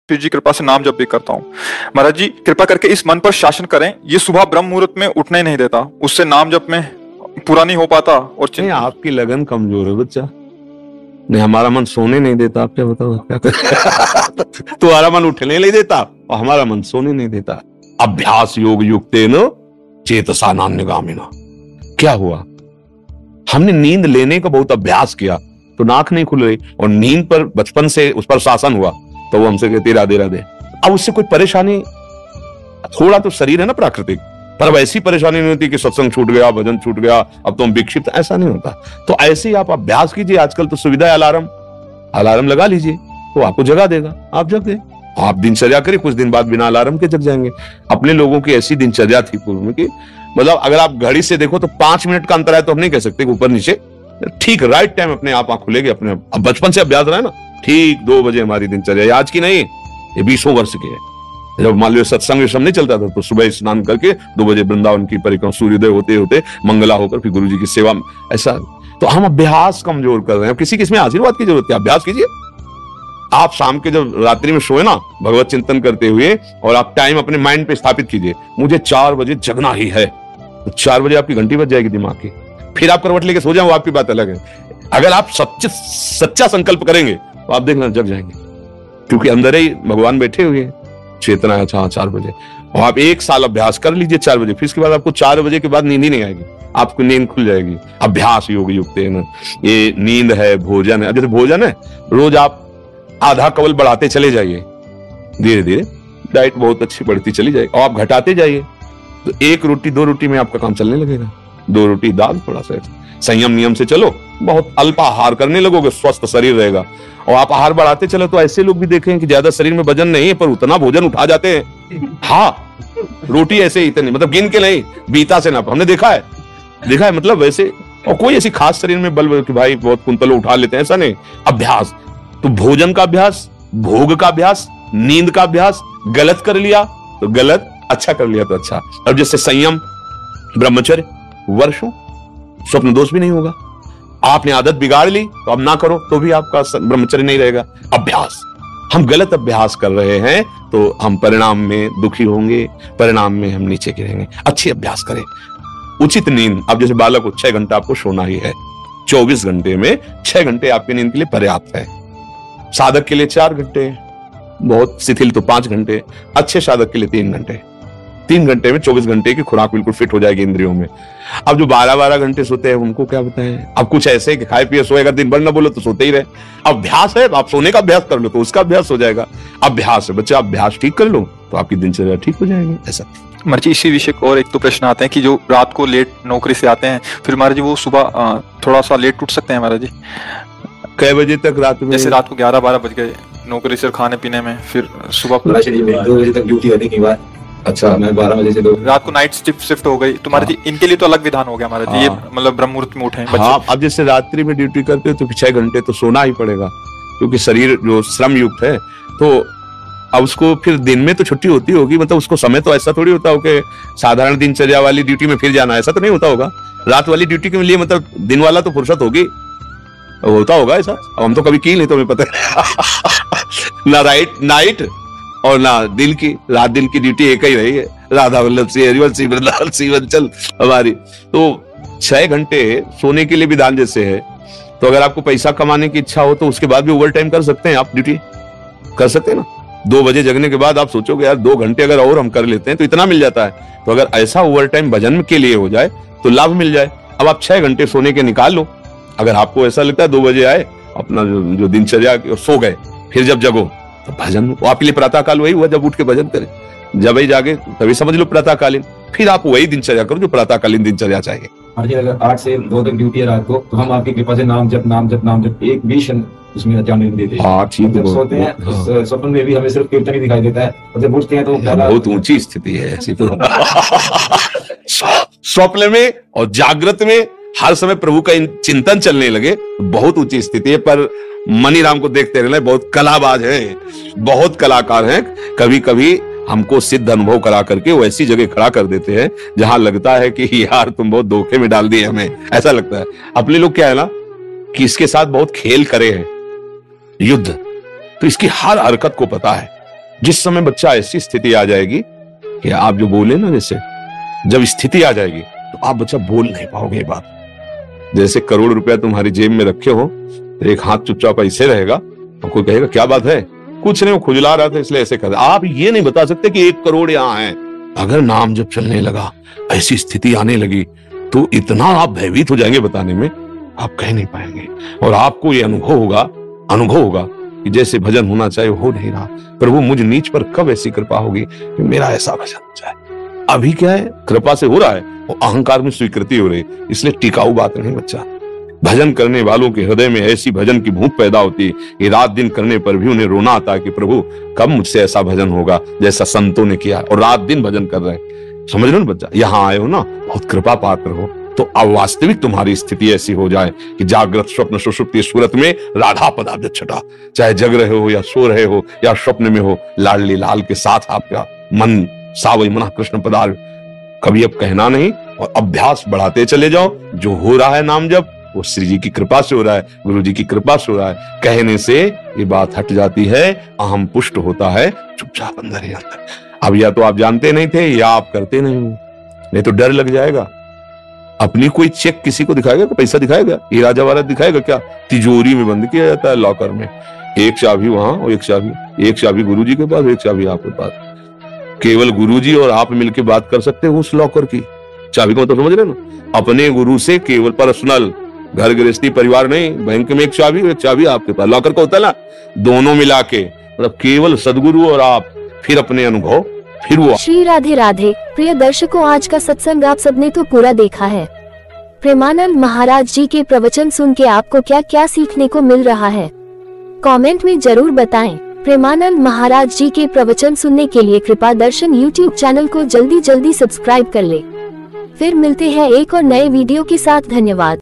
शिव जी कृपा से नाम जप भी करता हूँ। महाराज जी कृपा करके इस मन पर शासन करें, ये सुबह ब्रह्म मुहूर्त में उठने नहीं देता, उससे नाम जप में पूरा नहीं हो पाता। और नहीं, आपकी लगन कमजोर है बच्चा। नहीं, हमारा मन सोने नहीं देता। आप क्या बताओ क्या करें? तुम्हारा मन उठने नहीं देता और हमारा मन सोने नहीं देता। अभ्यास योग युक्तेन चेतसा नान्यगामिना। क्या हुआ? हमने नींद लेने का बहुत अभ्यास किया तो नाक नहीं खुल रही, और नींद पर बचपन से उस पर शासन हुआ तो वो हमसे कहती राधे राधे। अब उससे कोई परेशानी, थोड़ा तो शरीर है ना प्राकृतिक, पर वैसी परेशानी नहीं होती कि सत्संग छूट गया, भजन छूट गया, अब तो हम विक्षिप्त, ऐसा नहीं होता। तो ऐसे ही आप अभ्यास कीजिए। आजकल तो सुविधा है, अलार्म लगा लीजिए तो आपको जगा देगा, आप जग गए। आप दिनचर्या करिए, कुछ दिन बाद बिना अलार्म के जग जाएंगे। अपने लोगों की ऐसी दिनचर्या थी पूर्व में कि मतलब अगर आप घड़ी से देखो तो 5 मिनट का अंतर है, तो हम नहीं कह सकते कि ऊपर नीचे, ठीक राइट टाइम अपने आप आंख खुलेगी अपने। अब बचपन से अभ्यास रहा है ना, ठीक 2 बजे हमारी दिनचर्या, आज की नहीं, ये 20 वर्ष की है। जब मान लो सत्संग नहीं चलता था तो सुबह स्नान करके 2 बजे वृंदावन की परिक्रमा, सूर्योदय होते होते मंगला होकर फिर गुरु जी की सेवा, ऐसा। तो हम अभ्यास कमजोर कर रहे हैं। किसी किसमें आशीर्वाद की जरूरत है, अभ्यास कीजिए। आप शाम के जब रात्रि में सोए ना भगवत चिंतन करते हुए, और आप टाइम अपने माइंड पे स्थापित कीजिए, मुझे 4 बजे जगना ही है, तो 4 बजे आपकी घंटी बज जाएगी दिमाग की। फिर आप करवट लेके सो जाओ, आपकी बात अलग है। अगर आप सच्चा संकल्प करेंगे तो आप देखना जग जाएंगे, क्योंकि अंदर ही भगवान बैठे हुए हैं, चेतना है। अच्छा 4 बजे, और आप 1 साल अभ्यास कर लीजिए 4 बजे, फिर इसके बाद आपको 4 बजे के बाद नींद ही नहीं आएगी, आपको नींद खुल जाएगी। अभ्यास योग युक्त है ना, ये नींद है, भोजन है। जैसे भोजन है, रोज आप आधा कवल बढ़ाते चले जाइए, धीरे धीरे डाइट बहुत अच्छी बढ़ती चली जाएगी, और आप घटाते जाइए तो 1 रोटी 2 रोटी में आपका काम चलने लगेगा। 2 रोटी दाल, थोड़ा सा संयम नियम से चलो, बहुत अल्प आहार करने लगोगे, स्वस्थ शरीर रहेगा। और आप आहार बढ़ाते चलो तो ऐसे लोग भी देखें कि ज्यादा शरीर में वजन नहीं है पर उतना भोजन उठा जाते हैं। हाँ, रोटी ऐसे ही इतनी, मतलब गिन के नहीं, बीता से ना, हमने देखा है मतलब वैसे। और कोई ऐसी खास शरीर में बल कि भाई बहुत कुंतल उठा लेते हैं, ऐसा नहीं। अभ्यास तो भोजन का अभ्यास, भोग का अभ्यास, नींद का अभ्यास। गलत कर लिया तो गलत, अच्छा कर लिया तो अच्छा। और जैसे संयम, ब्रह्मचर्य, वर्षों, स्वप्न दोष भी नहीं होगा। आपने आदत बिगाड़ ली तो अब ना करो तो भी आपका ब्रह्मचर्य नहीं रहेगा। अभ्यास, हम गलत अभ्यास कर रहे हैं तो हम परिणाम में दुखी होंगे, परिणाम में हम नीचे गिरेंगे। अच्छी अभ्यास करें। उचित नींद, अब जैसे बालक को 6 घंटा आपको सोना ही है, 24 घंटे में 6 घंटे आपकी नींद के लिए पर्याप्त है। साधक के लिए 4 घंटे, बहुत शिथिल तो 5 घंटे, अच्छे साधक के लिए 3 घंटे। 3 घंटे में 24 घंटे की खुराक बिल्कुल फिट हो जाएगी इंद्रियों में। अब जो 12-12 घंटे सोते हैं उनको क्या बताएं। अब कुछ ऐसे कि खाए पिए सोए, अगर दिन भर ना बोलो तो सोते ही रहे। अभ्यास है, आप सोने का अभ्यास कर लो तो उसका अभ्यास हो जाएगा। अभ्यास है बच्चा, अभ्यास ठीक कर लो तो आपकी दिनचर्या ठीक हो जाएगी। ऐसा महाराज जी इसी विषय को और एक तो प्रश्न आते हैं कि जो रात को लेट नौकरी से आते हैं, फिर महाराज जी वो सुबह थोड़ा सा लेट उठ सकते हैं महाराज जी? कै बजे तक रात में? जैसे रात को 11-12 बज गए नौकरी से खाने पीने में, फिर सुबह 2 बजे तक ड्यूटी होने के बाद, अच्छा मैं 12 बजे से 2 रात को नाइट शिफ्ट हो गई तो महाराज जी इनके लिए तो अलग विधान हो गया महाराज जी। ये मतलब ब्रह्म मुहूर्त में उठे बच्चे। हाँ, अब जैसे रात्रि में ड्यूटी करते हो तो 6 घंटे तो सोना ही पड़ेगा, क्योंकि शरीर जो श्रम युक्त है। तो अब उसको फिर दिन में तो छुट्टी होती होगी, मतलब उसको समय तो ऐसा थोड़ी होता हो कि साधारण दिनचर्या वाली ड्यूटी में फिर जाना, ऐसा तो नहीं होता होगा। रात वाली ड्यूटी के लिए मतलब दिन वाला तो फुर्सत होगी, होता होगा ऐसा। अब हम तो कभी की नहीं तो हमें पता है ना। नाइट और ना दिन की, रात दिन की ड्यूटी एक ही रही है। राधा वल्लभ से हरिवंश सीवंचल हमारी। तो 6 घंटे सोने के लिए विधान जैसे है, तो अगर आपको पैसा कमाने की इच्छा हो तो उसके बाद भी ओवर टाइम कर सकते हैं, आप ड्यूटी कर सकते हैं ना। 2 बजे जगने के बाद आप सोचोगे यार 2 घंटे अगर और हम कर लेते हैं तो इतना मिल जाता है। तो अगर ऐसा ओवर टाइम भजन के लिए हो जाए तो लाभ मिल जाए। अब आप 6 घंटे सोने के निकाल लो। अगर आपको ऐसा लगता है 2 बजे आए, अपना जो दिनचर्या सो गए, फिर जब जगो तो भजन, वो आपके लिए प्रातः काल वही हुआ जब उठ के भजन करें। जब ही जागे तभी समझ लो प्रातःकालीन, फिर आप वही दिनचर्या करो जो प्रातःकालीन दिनचर्या चाहिए। अगर 8 से 2 तक ड्यूटी है रात को, तो हम आपकी कृपा से नाम जप एक भी क्षण उसमें ध्यान नहीं देते। जब सोते हैं स्वप्न में भी हमें सिर्फ कीर्तन ही दिखाई देता है, और जब उठते हैं तो बहुत ऊंची स्थिति है ऐसी। तो स्वप्न में और जागृत में हर समय प्रभु का चिंतन चलने लगे, बहुत ऊंची स्थिति है। पर मनीराम को देखते रहना, बहुत कलाबाज है, बहुत कलाकार हैं। कभी कभी हमको सिद्ध अनुभव करा करके वो ऐसी जगह खड़ा कर देते हैं जहां लगता है कि यार तुम बहुत धोखे में डाल दिए हमें, ऐसा लगता है। अपने लोग क्या है ना कि इसके साथ बहुत खेल करे हैं, युद्ध, तो इसकी हर हरकत को पता है। जिस समय बच्चा ऐसी स्थिति आ जाएगी कि आप जो बोले ना, जैसे जब स्थिति आ जाएगी तो आप बच्चा बोल नहीं पाओगे। बात जैसे करोड़ रुपया तुम्हारी जेब में रखे हो, एक हाथ चुपचाप ऐसे रहेगा और कोई कहेगा क्या बात है, कुछ नहीं, वो खुजला रहा था इसलिए ऐसे कर। आप ये नहीं बता सकते कि 1 करोड़ यहाँ है। अगर नाम जब चलने लगा, ऐसी स्थिति आने लगी, तो इतना आप भयभीत हो जाएंगे, बताने में आप कह नहीं पाएंगे। और आपको ये अनुभव होगा कि जैसे भजन होना चाहिए हो नहीं रहा। प्रभु मुझ नीच पर कब ऐसी कृपा होगी कि मेरा ऐसा भजन हो जाए। अभी क्या है, कृपा से हो रहा है, वो अहंकार में स्वीकृति हो रही, इसलिए टिकाऊ बात नहीं बच्चा। भजन करने वालों के हृदय में ऐसी भजन की भूख पैदा होती है कि रात दिन करने पर भी उन्हें रोना आता है कि प्रभु कब मुझसे ऐसा भजन होगा जैसा संतों ने किया, और रात दिन भजन कर रहे हैं। समझ लो ना बच्चा, यहाँ आए हो ना, बहुत कृपा पात्र हो, तो अब वास्तविक तुम्हारी स्थिति ऐसी हो जाए कि जागृत स्वप्न सुषुप्ति सूरत में राधा पदाब्ज छटा, चाहे जग रहे हो या सो रहे हो या स्वप्न में हो, लाडली लाल के साथ आपका मन सावई मना कृष्ण पदार। कभी अब कहना नहीं और अभ्यास बढ़ाते चले जाओ। जो हो रहा है नाम जब, वो श्री जी की कृपा से हो रहा है, गुरु जी की कृपा से हो रहा है। कहने से ये बात हट जाती है, अहम पुष्ट होता है चुपचाप अंदर ही अंदर। अब या तो आप जानते नहीं थे या आप करते नहीं हो, नहीं तो डर लग जाएगा। अपनी कोई चेक किसी को दिखाएगा, पैसा दिखाएगा, ये राजा वाला दिखाएगा क्या? तिजोरी में बंद किया जाता है लॉकर में, एक चाबी वहां और एक चाबी गुरु जी के पास, एक चाबी आपके पास। केवल गुरुजी और आप मिलकर बात कर सकते हो उस लॉकर की चाबी को, तो समझ रहे ना। अपने गुरु से केवल पर्सनल, घर गृहस्थी परिवार नहीं, बैंक में एक चाबी आपके पास, लॉकर का होता है ना, दोनों मिला के, मतलब केवल सदगुरु और आप, फिर अपने अनुभव, फिर वो। श्री राधे राधे। प्रिय दर्शकों, आज का सत्संग आप सबने तो पूरा देखा है। प्रेमानंद महाराज जी के प्रवचन सुन के आपको क्या क्या सीखने को मिल रहा है, कमेंट में जरूर बताएं। प्रेमानंद महाराज जी के प्रवचन सुनने के लिए कृपा दर्शन YouTube चैनल को जल्दी सब्सक्राइब कर ले। फिर मिलते हैं एक और नए वीडियो के साथ। धन्यवाद।